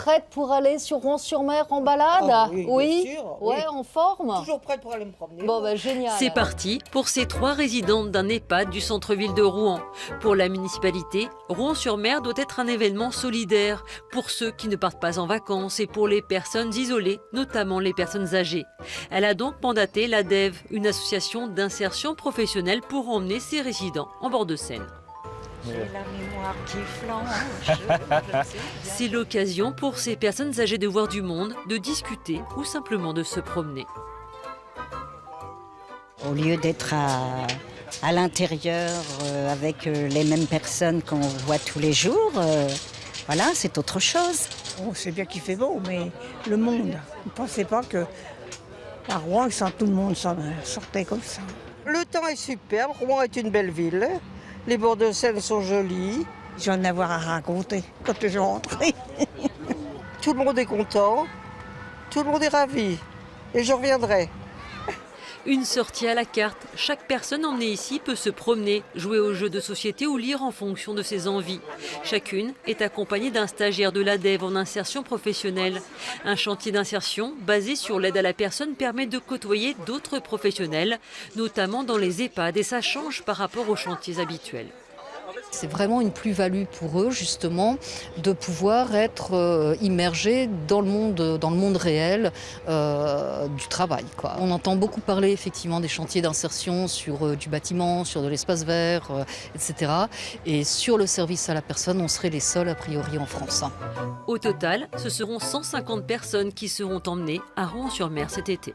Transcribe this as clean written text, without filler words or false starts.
prête pour aller sur Rouen-sur-Mer en balade? Ah oui, bien sûr, Ouais, oui. en forme? Toujours prête pour aller me promener. Bon, bah génial. C'est alors. parti pour ces 3 résidentes d'un EHPAD du centre-ville de Rouen. Pour la municipalité, Rouen-sur-Mer doit être un événement solidaire pour ceux qui ne partent pas en vacances et pour les personnes isolées, notamment les personnes âgées. Elle a donc mandaté l'ADEV, une association d'insertion professionnelle, pour emmener ses résidents en bord de Seine. J'ai la mémoire qui flanche. C'est l'occasion pour ces personnes âgées de voir du monde, de discuter ou simplement de se promener. Au lieu d'être à l'intérieur avec les mêmes personnes qu'on voit tous les jours, voilà, c'est autre chose. Oh, c'est bien qu'il fait beau, mais le monde, ne pensez pas que à Rouen, tout le monde sortait comme ça. Le temps est superbe, Rouen est une belle ville. Les bords de Seine sont jolis. Je vais en avoir à raconter quand je rentre. Tout le monde est content. Tout le monde est ravi. Et je reviendrai. Une sortie à la carte. Chaque personne emmenée ici peut se promener, jouer aux jeux de société ou lire en fonction de ses envies. Chacune est accompagnée d'un stagiaire de l'ADEV en insertion professionnelle. Un chantier d'insertion basé sur l'aide à la personne permet de côtoyer d'autres professionnels, notamment dans les EHPAD, et ça change par rapport aux chantiers habituels. C'est vraiment une plus-value pour eux, justement, de pouvoir être immergés dans le monde réel du travail, quoi. On entend beaucoup parler, effectivement, des chantiers d'insertion sur du bâtiment, sur de l'espace vert, etc. Et sur le service à la personne, on serait les seuls, a priori, en France. Au total, ce seront 150 personnes qui seront emmenées à Rouen-sur-Mer cet été.